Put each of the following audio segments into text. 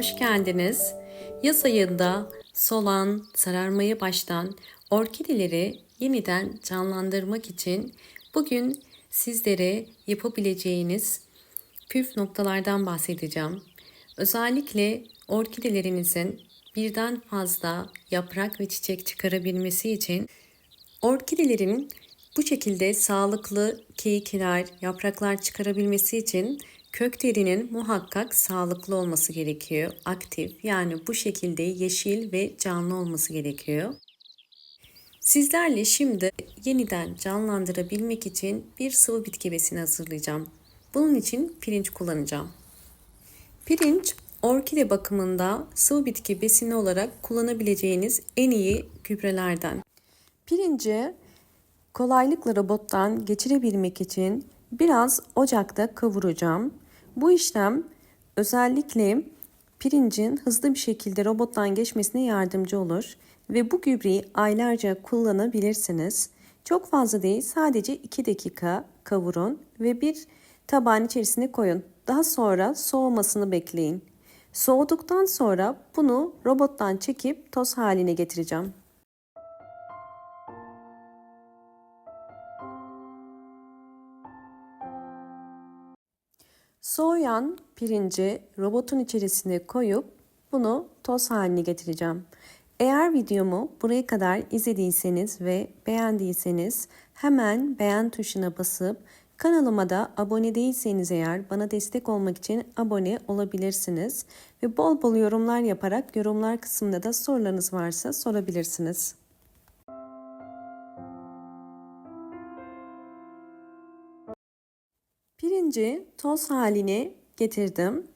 hoş geldiniz. Yaz ayında solan, sararmaya başlayan orkideleri yeniden canlandırmak için bugün sizlere yapabileceğiniz püf noktalardan bahsedeceğim. Özellikle orkidelerinizin birden fazla yaprak ve çiçek çıkarabilmesi için orkidelerin bu şekilde sağlıklı keyikler, yapraklar çıkarabilmesi için köklerinin muhakkak sağlıklı olması gerekiyor. Aktif, yani bu şekilde yeşil ve canlı olması gerekiyor. Sizlerle şimdi yeniden canlandırabilmek için bir sıvı bitki besini hazırlayacağım. Bunun için pirinç kullanacağım. Pirinç, orkide bakımında sıvı bitki besini olarak kullanabileceğiniz en iyi gübrelerden. Pirinci kolaylıkla robottan geçirebilmek için biraz ocakta kavuracağım. Bu işlem özellikle pirincin hızlı bir şekilde robottan geçmesine yardımcı olur ve bu gübreyi aylarca kullanabilirsiniz. Çok fazla değil, sadece 2 dakika kavurun ve bir tabağın içerisine koyun. Daha sonra soğumasını bekleyin. Soğuduktan sonra bunu robottan çekip toz haline getireceğim. Soğuyan pirinci robotun içerisine koyup bunu toz haline getireceğim. Eğer videomu buraya kadar izlediyseniz ve beğendiyseniz hemen beğen tuşuna basıp kanalıma da abone değilseniz eğer bana destek olmak için abone olabilirsiniz. Ve bol bol yorumlar yaparak yorumlar kısmında da sorularınız varsa sorabilirsiniz. Pirinci toz haline getirdim.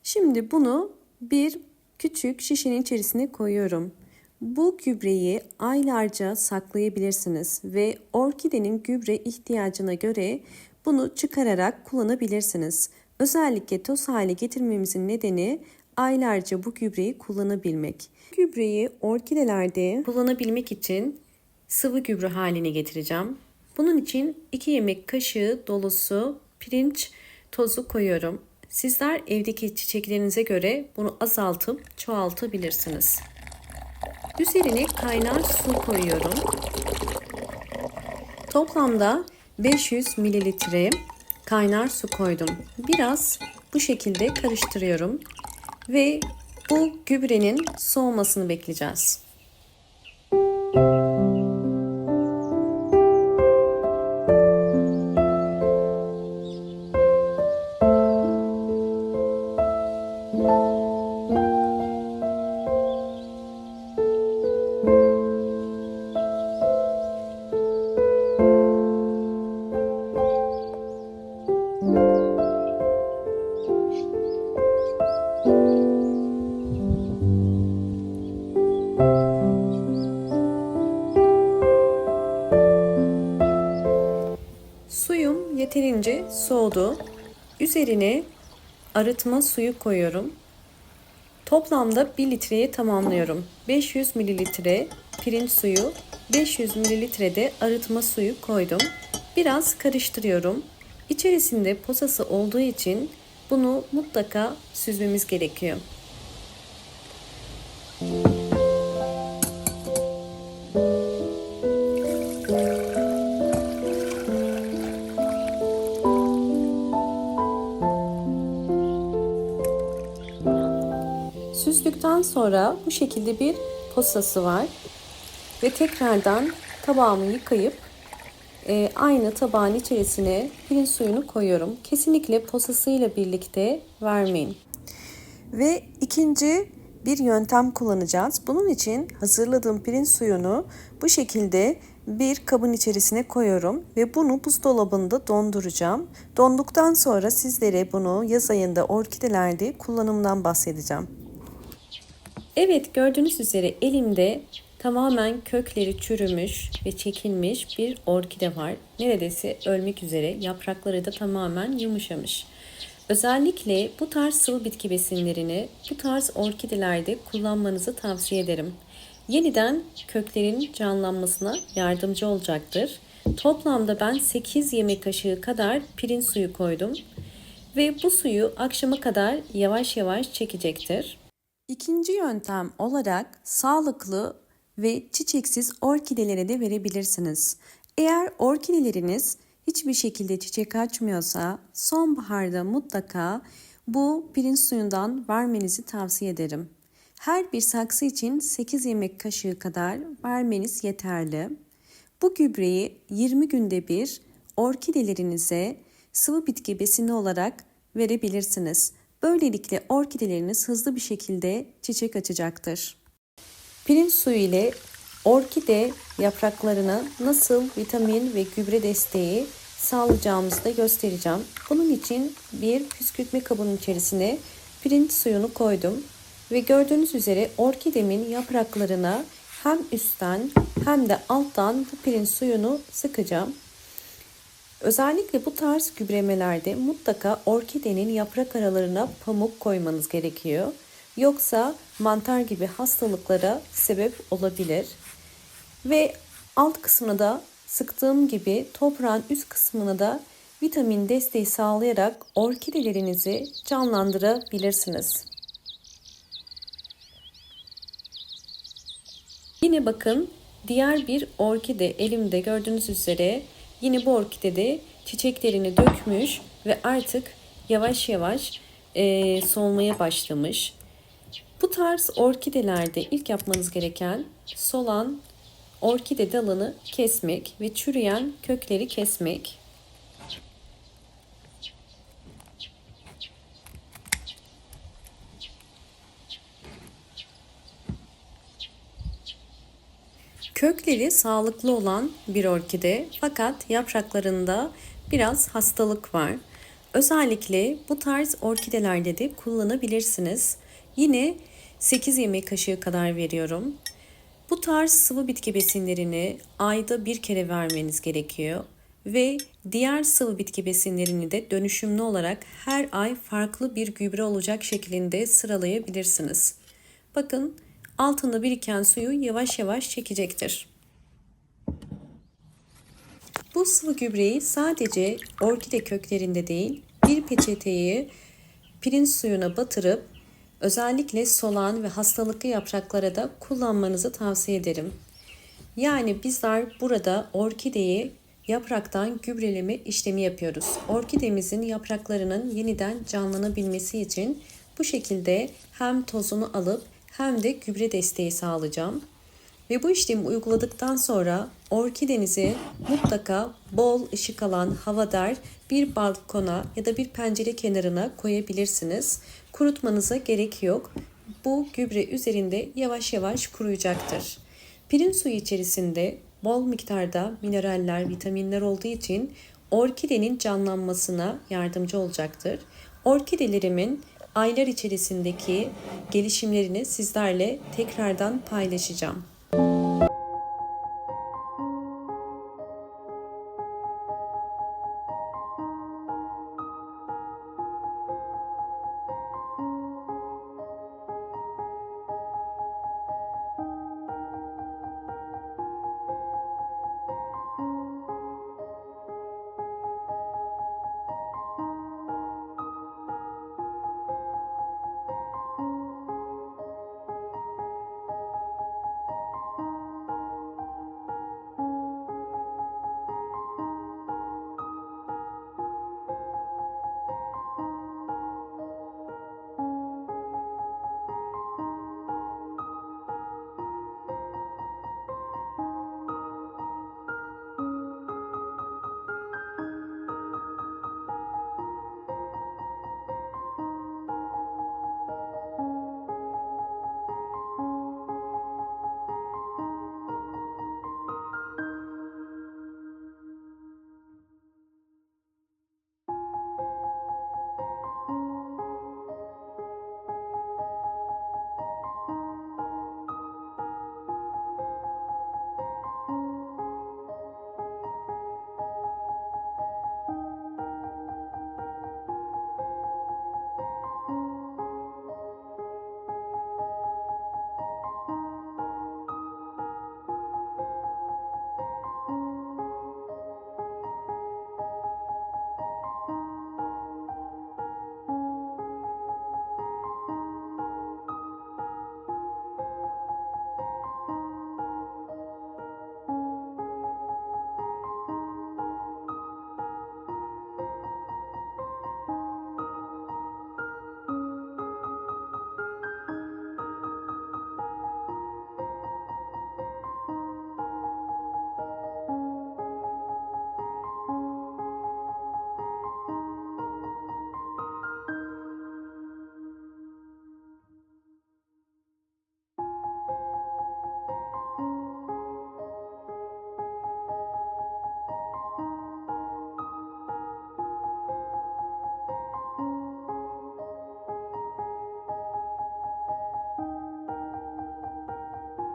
Şimdi bunu bir küçük şişenin içerisine koyuyorum. Bu gübreyi aylarca saklayabilirsiniz ve orkidenin gübre ihtiyacına göre bunu çıkararak kullanabilirsiniz. Özellikle toz hale getirmemizin nedeni aylarca bu gübreyi kullanabilmek. Gübreyi orkidelerde kullanabilmek için sıvı gübre haline getireceğim. Bunun için 2 yemek kaşığı dolusu pirinç tozu koyuyorum. Sizler evdeki çiçeklerinize göre bunu azaltıp çoğaltabilirsiniz. Üzerine kaynar su koyuyorum. Toplamda 500 mililitre kaynar su koydum. Biraz bu şekilde karıştırıyorum ve bu gübrenin soğumasını bekleyeceğiz. Suyum yeterince soğudu. Üzerine arıtma suyu koyuyorum. Toplamda 1 litreye tamamlıyorum. 500 mililitre pirinç suyu, 500 mililitre de arıtma suyu koydum. Biraz karıştırıyorum. İçerisinde posası olduğu için bunu mutlaka süzmemiz gerekiyor. Süzdükten sonra bu şekilde bir posası var ve tekrardan tabağımı yıkayıp aynı tabağın içerisine pirinç suyunu koyuyorum. Kesinlikle posasıyla birlikte vermeyin. Ve ikinci bir yöntem kullanacağız. Bunun için hazırladığım pirinç suyunu bu şekilde bir kabın içerisine koyuyorum ve bunu buzdolabında donduracağım. Donduktan sonra sizlere bunu yaz ayında orkidelerde kullanımından bahsedeceğim. Evet, gördüğünüz üzere elimde tamamen kökleri çürümüş ve çekilmiş bir orkide var. Neredeyse ölmek üzere, yaprakları da tamamen yumuşamış. Özellikle bu tarz sıvı bitki besinlerini bu tarz orkidelerde kullanmanızı tavsiye ederim. Yeniden köklerin canlanmasına yardımcı olacaktır. Toplamda ben 8 yemek kaşığı kadar pirinç suyu koydum ve bu suyu akşama kadar yavaş yavaş çekecektir. İkinci yöntem olarak sağlıklı ve çiçeksiz orkidelere de verebilirsiniz. Eğer orkideleriniz hiçbir şekilde çiçek açmıyorsa sonbaharda mutlaka bu pirinç suyundan vermenizi tavsiye ederim. Her bir saksı için 8 yemek kaşığı kadar vermeniz yeterli. Bu gübreyi 20 günde bir orkidelerinize sıvı bitki besini olarak verebilirsiniz. Böylelikle orkideleriniz hızlı bir şekilde çiçek açacaktır. Pirinç suyu ile orkide yapraklarına nasıl vitamin ve gübre desteği sağlayacağımızı da göstereceğim. Bunun için bir püskürtme kabının içerisine pirinç suyunu koydum ve gördüğünüz üzere orkidemin yapraklarına hem üstten hem de alttan bu pirinç suyunu sıkacağım. Özellikle bu tarz gübremelerde mutlaka orkidenin yaprak aralarına pamuk koymanız gerekiyor. Yoksa mantar gibi hastalıklara sebep olabilir. Ve alt kısmına da sıktığım gibi toprağın üst kısmına da vitamin desteği sağlayarak orkidelerinizi canlandırabilirsiniz. Yine bakın diğer bir orkide elimde gördüğünüz üzere yine bu orkide çiçeklerini dökmüş ve artık yavaş yavaş solmaya başlamış. Bu tarz orkidelerde ilk yapmanız gereken solan orkide dalını kesmek ve çürüyen kökleri kesmek. Kökleri sağlıklı olan bir orkide fakat yapraklarında biraz hastalık var. Özellikle bu tarz orkidelerde de kullanabilirsiniz. Yine 8 yemek kaşığı kadar veriyorum. Bu tarz sıvı bitki besinlerini ayda bir kere vermeniz gerekiyor. Ve diğer sıvı bitki besinlerini de dönüşümlü olarak her ay farklı bir gübre olacak şeklinde sıralayabilirsiniz. Bakın altında biriken suyu yavaş yavaş çekecektir. Bu sıvı gübreyi sadece orkide köklerinde değil, bir peçeteyi pirinç suyuna batırıp özellikle solan ve hastalıklı yapraklara da kullanmanızı tavsiye ederim. Yani bizler burada orkideyi yapraktan gübreleme işlemi yapıyoruz. Orkidemizin yapraklarının yeniden canlanabilmesi için bu şekilde hem tozunu alıp hem de gübre desteği sağlayacağım. Ve bu işlemi uyguladıktan sonra orkidenizi mutlaka bol ışık alan havadar bir balkona ya da bir pencere kenarına koyabilirsiniz. Kurutmanıza gerek yok. Bu gübre üzerinde yavaş yavaş kuruyacaktır. Pirinç suyu içerisinde bol miktarda mineraller, vitaminler olduğu için orkidenin canlanmasına yardımcı olacaktır. Orkidelerimin aylar içerisindeki gelişimlerini sizlerle tekrardan paylaşacağım.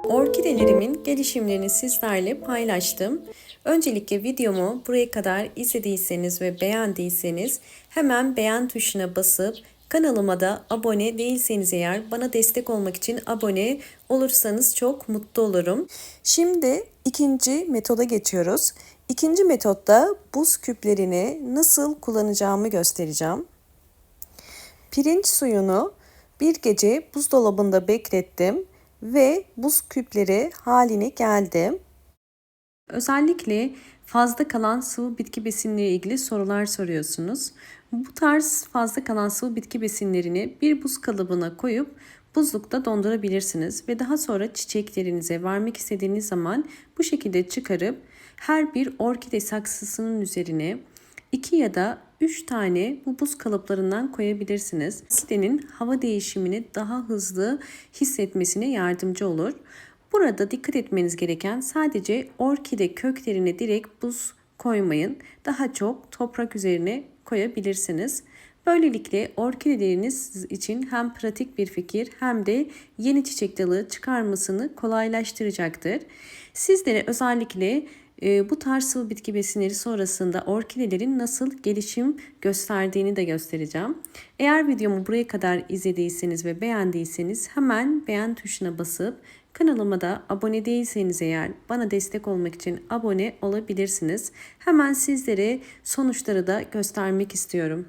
Orkidelerimin gelişimlerini sizlerle paylaştım. Öncelikle videomu buraya kadar izlediyseniz ve beğendiyseniz hemen beğen tuşuna basıp kanalıma da abone değilseniz eğer bana destek olmak için abone olursanız çok mutlu olurum. Şimdi ikinci metoda geçiyoruz. İkinci metotta buz küplerini nasıl kullanacağımı göstereceğim. Pirinç suyunu bir gece buzdolabında beklettim ve buz küpleri haline geldi. Özellikle fazla kalan sıvı bitki besinleri ilgili sorular soruyorsunuz. Bu tarz fazla kalan sıvı bitki besinlerini bir buz kalıbına koyup buzlukta dondurabilirsiniz ve daha sonra çiçeklerinize vermek istediğiniz zaman bu şekilde çıkarıp her bir orkide saksısının üzerine 2 ya da 3 tane bu buz kalıplarından koyabilirsiniz. Orkidenin hava değişimini daha hızlı hissetmesine yardımcı olur. Burada dikkat etmeniz gereken sadece orkide köklerine direkt buz koymayın. Daha çok toprak üzerine koyabilirsiniz. Böylelikle orkideleriniz için hem pratik bir fikir hem de yeni çiçek dalı çıkarmasını kolaylaştıracaktır. Sizlere özellikle bu tarz sıvı bitki besinleri sonrasında orkidelerin nasıl gelişim gösterdiğini de göstereceğim. Eğer videomu buraya kadar izlediyseniz ve beğendiyseniz hemen beğen tuşuna basıp kanalıma da abone değilseniz eğer bana destek olmak için abone olabilirsiniz. Hemen sizlere sonuçları da göstermek istiyorum.